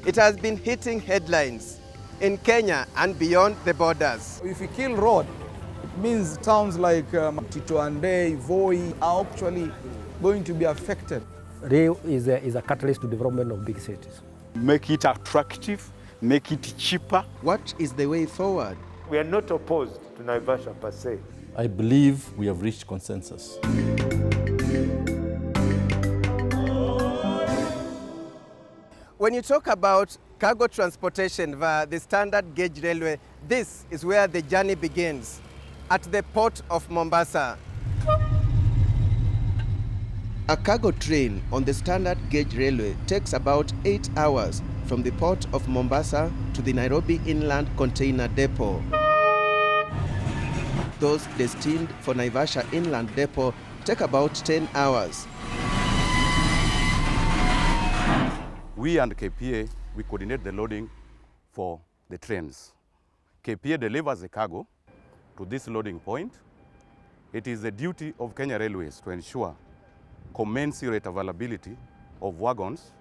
It has been hitting headlines in Kenya and beyond the borders. If you kill road, it means towns like Titoande, Voi are actually going to be affected. Rail is a catalyst to development of big cities. Make it attractive, make it cheaper. What is the way forward? We are not opposed to Naivasha per se. I believe we have reached consensus. When you talk about cargo transportation via the standard gauge railway, this is where the journey begins, at the port of Mombasa. A cargo train on the standard gauge railway takes about 8 hours from the port of Mombasa to the Nairobi Inland Container Depot. Those destined for Naivasha Inland Depot take about 10 hours. We and KPA, we coordinate the loading for the trains. KPA delivers the cargo to this loading point. It is the duty of Kenya Railways to ensure commensurate availability of wagons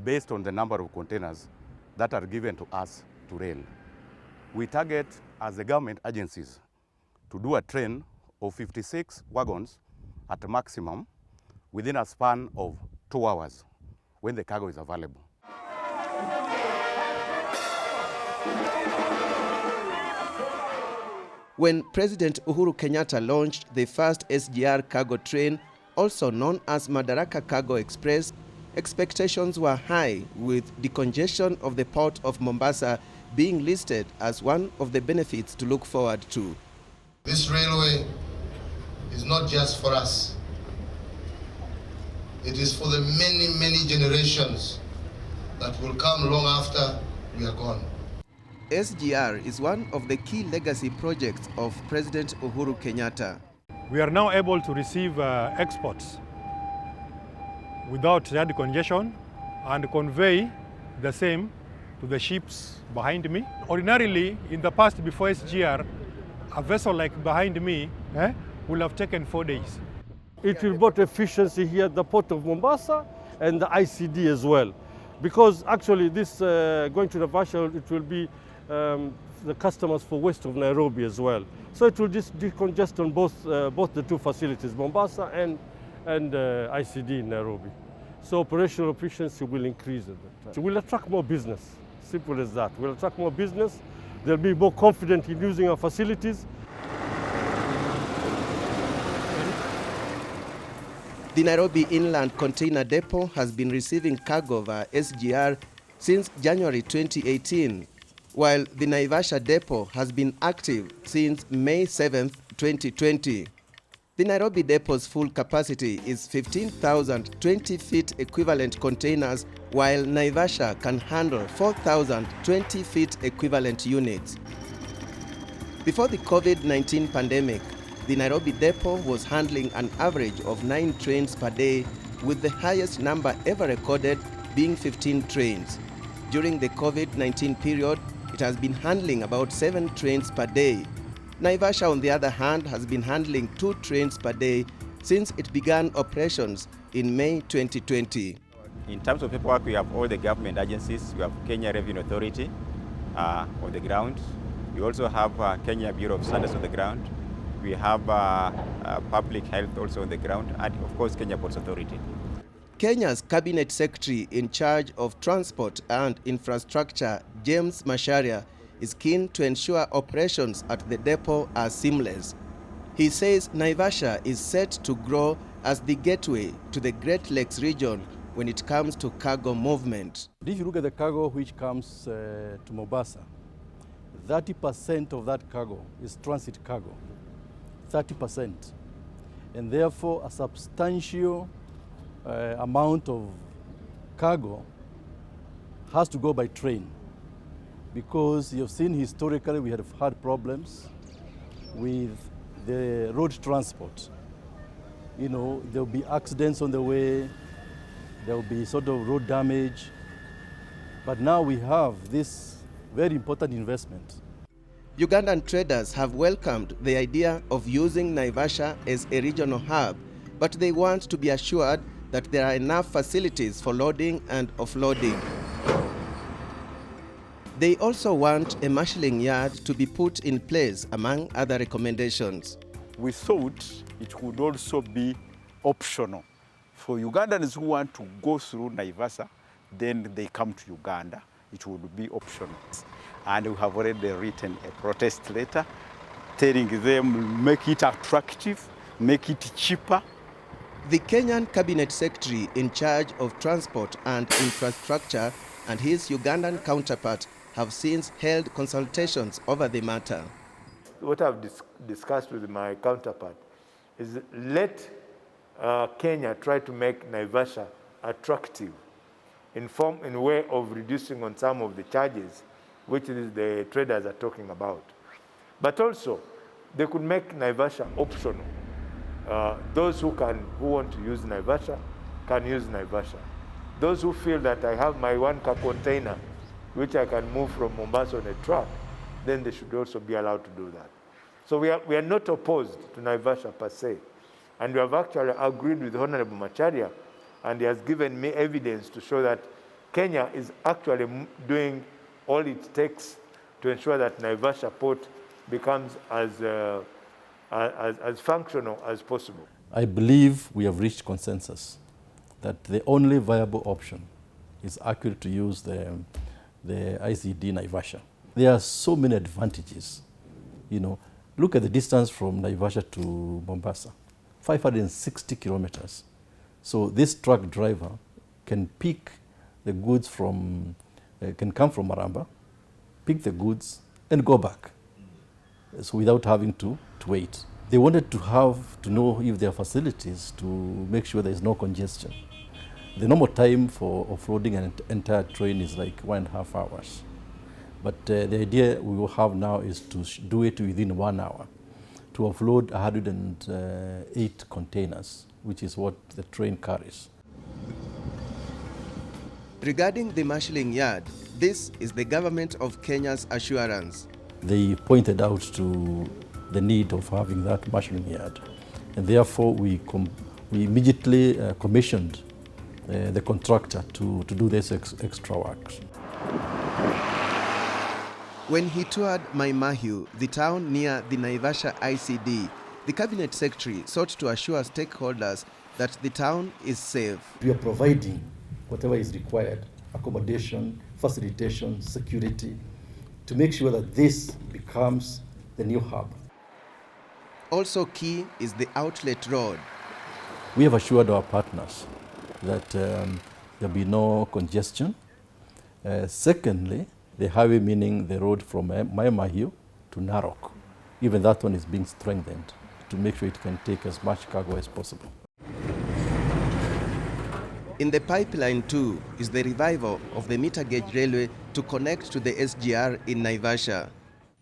based on the number of containers that are given to us to rail. We target, as the government agencies, to do a train of 56 wagons at maximum within a span of 2 hours when the cargo is available. When President Uhuru Kenyatta launched the first SGR cargo train, also known as Madaraka Cargo Express, expectations were high, with decongestion of the port of Mombasa being listed as one of the benefits to look forward to. This railway is not just for us. It is for the many, many generations that will come long after we are gone. SGR is one of the key legacy projects of President Uhuru Kenyatta. We are now able to receive exports without yard congestion and convey the same to the ships behind me. Ordinarily, in the past, before SGR, a vessel like behind me will have taken 4 days. It will bring efficiency here at the port of Mombasa and the ICD as well. Because actually this going to Naivasha, it will be the customers for west of Nairobi as well. So it will just decongest on both the two facilities, Mombasa and ICD in Nairobi. So operational efficiency will increase at that time. We'll attract more business, simple as that. We'll attract more business. They'll be more confident in using our facilities. The Nairobi Inland Container Depot has been receiving cargo via SGR since January 2018, while the Naivasha Depot has been active since May 7, 2020. The Nairobi Depot's full capacity is 15,000 20-feet equivalent containers, while Naivasha can handle 4,000 20-feet equivalent units. Before the COVID-19 pandemic, the Nairobi Depot was handling an average of 9 trains per day, with the highest number ever recorded being 15 trains. During the COVID-19 period, it has been handling about 7 trains per day. Naivasha, on the other hand, has been handling 2 trains per day since it began operations in May 2020. In terms of paperwork, we have all the government agencies. We have Kenya Revenue Authority on the ground. We also have Kenya Bureau of Standards on the ground. We have public health also on the ground, and of course Kenya Ports Authority. Kenya's Cabinet Secretary in charge of Transport and Infrastructure, James Macharia, is keen to ensure operations at the depot are seamless. He says Naivasha is set to grow as the gateway to the Great Lakes region when it comes to cargo movement. If you look at the cargo which comes to Mombasa, 30% of that cargo is transit cargo, 30%. And therefore a substantial amount of cargo has to go by train, because you've seen historically we have had problems with the road transport. You know, there'll be accidents on the way, there'll be sort of road damage, but now we have this very important investment. Ugandan traders have welcomed the idea of using Naivasha as a regional hub, but they want to be assured that there are enough facilities for loading and offloading. They also want a marshalling yard to be put in place, among other recommendations. We thought it could also be optional for Ugandans who want to go through Naivasha, then they come to Uganda. It would be optional. And we have already written a protest letter telling them make it attractive, make it cheaper. The Kenyan Cabinet Secretary in charge of transport and infrastructure and his Ugandan counterpart have since held consultations over the matter. What I've discussed with my counterpart is let Kenya try to make Naivasha attractive in way of reducing on some of the charges which is the traders are talking about. But also, they could make Naivasha optional. Those who want to use Naivasha can use Naivasha. Those who feel that I have my 1-car container which I can move from Mombasa on a truck, then they should also be allowed to do that. So we are not opposed to Naivasha per se. And we have actually agreed with Honorable Macharia, and he has given me evidence to show that Kenya is actually doing all it takes to ensure that Naivasha port becomes as functional as possible. I believe we have reached consensus that the only viable option is actually to use the ICD Naivasha. There are so many advantages. You know, look at the distance from Naivasha to Mombasa, 560 kilometers. So this truck driver can pick the goods from, can come from Maramba, pick the goods and go back. So without having to wait. They wanted to know if there are facilities to make sure there is no congestion. The normal time for offloading an entire train is like 1.5 hours. But the idea we will have now is to do it within 1 hour, to offload 108 containers, which is what the train carries. Regarding the marshalling yard, this is the government of Kenya's assurance. They pointed out to the need of having that marshalling yard, and therefore we immediately commissioned the contractor to do this extra work. When he toured Maimahiu, the town near the Naivasha ICD, the Cabinet Secretary sought to assure stakeholders that the town is safe. We are providing whatever is required, accommodation, facilitation, security, to make sure that this becomes the new hub. Also key is the outlet road. We have assured our partners that there'll be no congestion. Secondly, the highway, meaning the road from Maimahiu to Narok, even that one is being strengthened to make sure it can take as much cargo as possible. In the pipeline too is the revival of the meter gauge railway to connect to the SGR in Naivasha.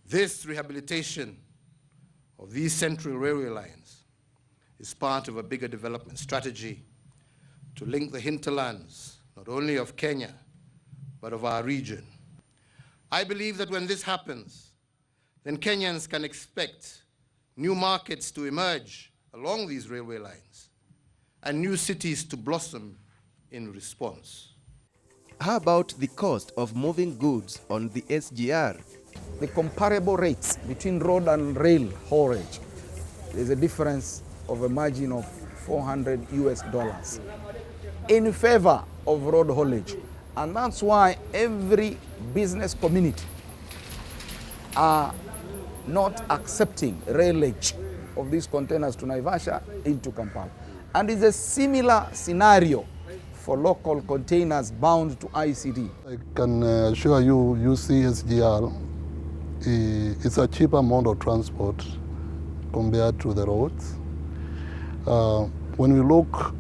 This rehabilitation of these central railway lines is part of a bigger development strategy to link the hinterlands, not only of Kenya, but of our region. I believe that when this happens, then Kenyans can expect new markets to emerge along these railway lines and new cities to blossom in response. How about the cost of moving goods on the SGR? The comparable rates between road and rail haulage, there's a difference of a margin of $400 in favor of road haulage. And that's why every business community are not accepting railage of these containers to Naivasha into Kampala. And it's a similar scenario for local containers bound to ICD. I can assure you, SGR is a cheaper mode of transport compared to the roads. When we look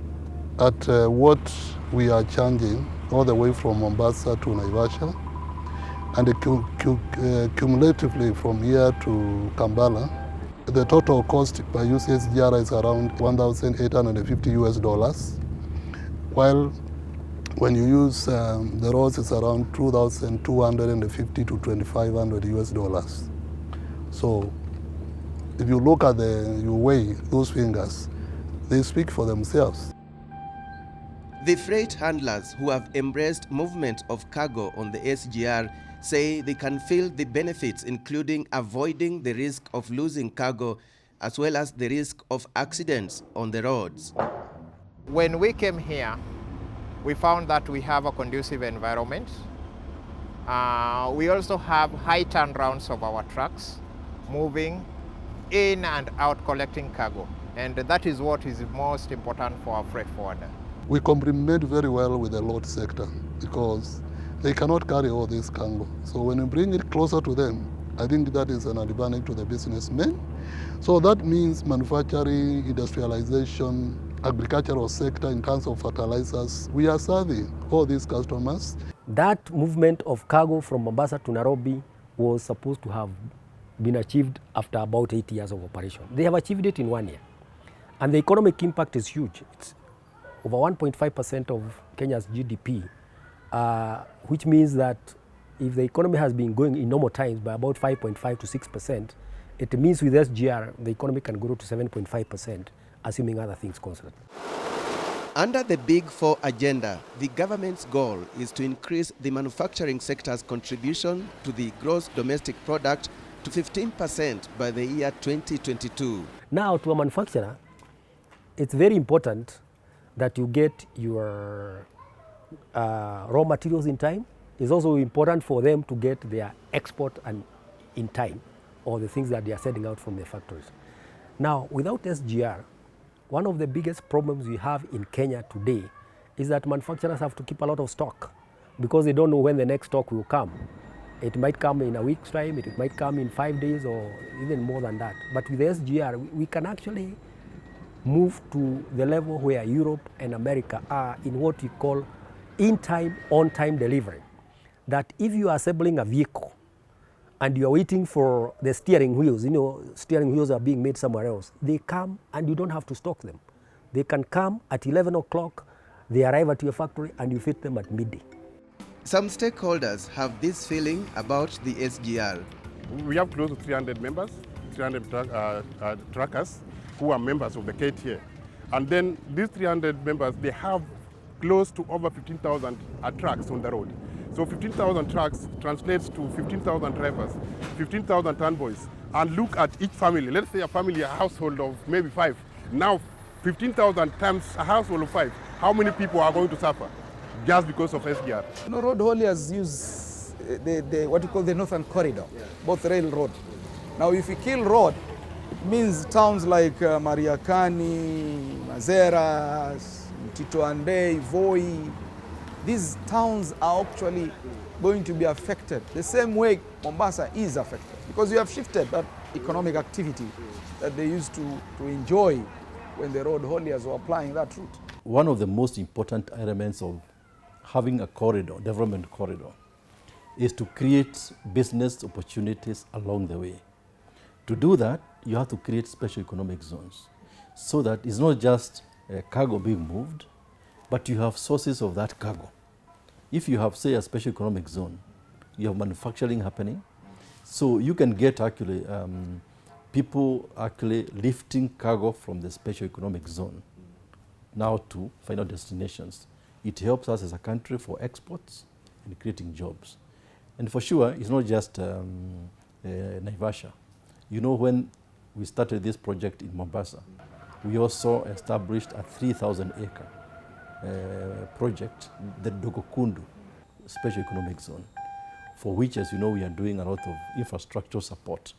at what we are charging all the way from Mombasa to Naivasha, and cumulatively from here to Kampala, the total cost by SGR is around $1,850, while when you use the roads, it's around $2,250 to $2,500. So if you look at you weigh those figures, they speak for themselves. The freight handlers who have embraced movement of cargo on the SGR say they can feel the benefits, including avoiding the risk of losing cargo, as well as the risk of accidents on the roads. When we came here, we found that we have a conducive environment. We also have high turnarounds of our trucks, moving in and out collecting cargo. And that is what is most important for our freight forwarder. We complement very well with the load sector because they cannot carry all this cargo. So when we bring it closer to them, I think that is an advantage to the businessmen. So that means manufacturing, industrialization, agricultural sector in terms of fertilizers. We are serving all these customers. That movement of cargo from Mombasa to Nairobi was supposed to have been achieved after about 8 years of operation. They have achieved it in 1 year. And the economic impact is huge. It's over 1.5% of Kenya's GDP, which means that if the economy has been going in normal times by about 5.5 to 6%, it means with SGR, the economy can grow to 7.5%, assuming other things constant. Under the Big Four agenda, the government's goal is to increase the manufacturing sector's contribution to the gross domestic product to 15% by the year 2022. Now, to a manufacturer, it's very important that you get your raw materials in time. It's also important for them to get their export and in time, or the things that they are sending out from their factories. Now, without SGR, one of the biggest problems we have in Kenya today is that manufacturers have to keep a lot of stock because they don't know when the next stock will come. It might come in a week's time, it might come in 5 days or even more than that. But with the SGR, we can actually move to the level where Europe and America are in what we call in-time, on-time delivery. That if you are assembling a vehicle and you are waiting for the steering wheels, steering wheels are being made somewhere else, they come and you don't have to stock them. They can come at 11 o'clock, they arrive at your factory and you fit them at midday. Some stakeholders have this feeling about the SGR. We have close to 300 members, 300 truckers who are members of the KTA. And then these 300 members, they have close to over 15,000 trucks on the road. So 15,000 trucks translates to 15,000 drivers, 15,000 convoys. And look at each family. Let's say a family, a household of maybe 5. Now 15,000 times a household of 5. How many people are going to suffer just because of SGR? Road hauliers use what you call the northern corridor, both railroad. Now if you kill road, it means towns like Mariakani, Mazeras, Tito Andei, Voi, these towns are actually going to be affected the same way Mombasa is affected because you have shifted that economic activity that they used to enjoy when the road hauliers were applying that route. One of the most important elements of having a corridor, development corridor, is to create business opportunities along the way. To do that, you have to create special economic zones so that it's not just cargo being moved, but you have sources of that cargo. If you have, say, a special economic zone, you have manufacturing happening, so you can get actually people actually lifting cargo from the special economic zone now to final destinations. It helps us as a country for exports and creating jobs. And for sure, it's not just Naivasha. When we started this project in Mombasa, we also established a 3,000-acre project, the Dogokundu Special Economic Zone, for which, as you know, we are doing a lot of infrastructure support.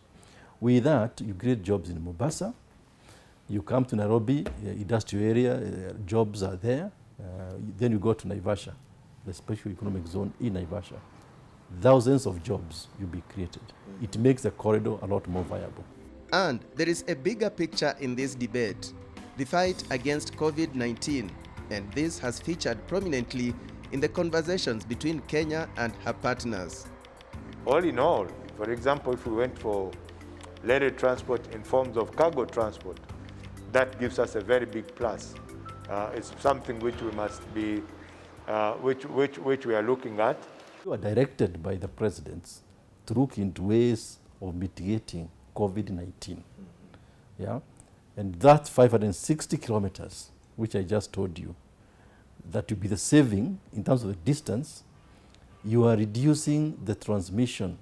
With that, you create jobs in Mombasa. You come to Nairobi, industrial area, jobs are there. Then you go to Naivasha, the Special Economic Zone in Naivasha. Thousands of jobs will be created. It makes the corridor a lot more viable. And there is a bigger picture in this debate, the fight against COVID-19, and this has featured prominently in the conversations between Kenya and her partners. All in all, for example, if we went for lorry transport in forms of cargo transport, that gives us a very big plus. It's something which we must be, which we are looking at. We are directed by the presidents to look into ways of mitigating COVID-19. Yeah? And that 560 kilometers, which I just told you, that will be the saving in terms of the distance, you are reducing the transmission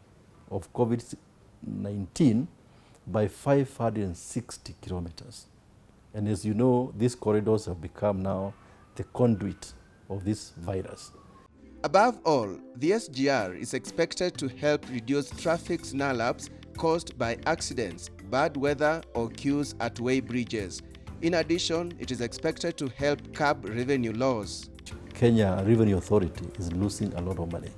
of COVID-19 by 560 kilometers. And as you know, these corridors have become now the conduit of this virus. Above all, the SGR is expected to help reduce traffic snarl-ups caused by accidents, bad weather, or queues at way bridges. In addition, it is expected to help curb revenue loss. Kenya Revenue Authority is losing a lot of money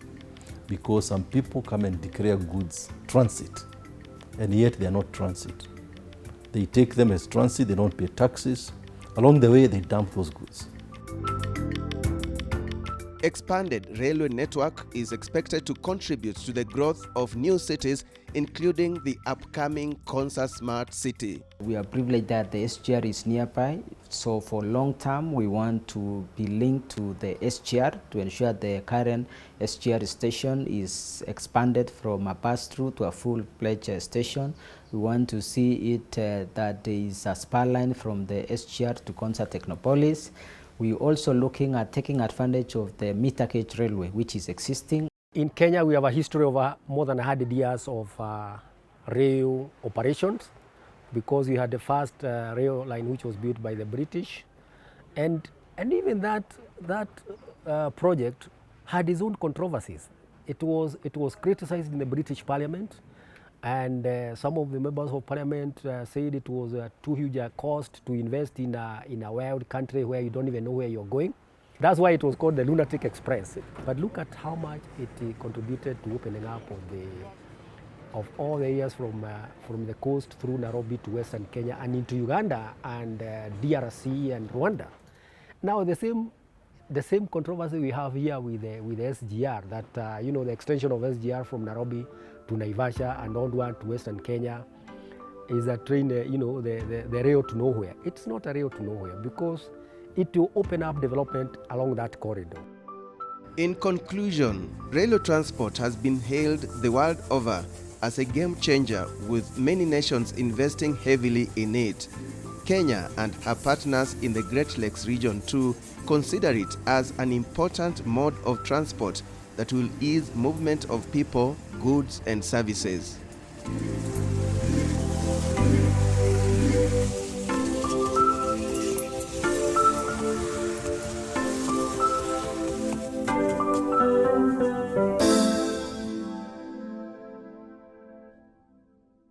because some people come and declare goods transit, and yet they are not transit. They take them as transit, they don't pay taxes. Along the way, they dump those goods. Expanded railway network is expected to contribute to the growth of new cities, including the upcoming Konza Smart City. We are privileged that the SGR is nearby, so for long term we want to be linked to the SGR to ensure the current SGR station is expanded from a pass-through to a full-fledged station. We want to see it that there is a spur line from the SGR to Konza Technopolis. We're also looking at taking advantage of the meter gauge railway, which is existing. In Kenya, we have a history of more than 100 years of rail operations, because we had the first rail line which was built by the British. And even that project had its own controversies. It was criticized in the British Parliament, and some of the members of Parliament said it was too huge a cost to invest in a wild country where you don't even know where you're going. That's why it was called the Lunatic Express. But look at how much it contributed to opening up of all the areas from the coast through Nairobi to Western Kenya and into Uganda and DRC and Rwanda. Now the same controversy we have here with the SGR, that the extension of SGR from Nairobi to Naivasha and onward to Western Kenya is a train, the rail to nowhere. It's not a rail to nowhere because it will open up development along that corridor. In conclusion, railway transport has been hailed the world over as a game changer, with many nations investing heavily in it. Kenya and her partners in the Great Lakes region too consider it as an important mode of transport that will ease movement of people, goods and services.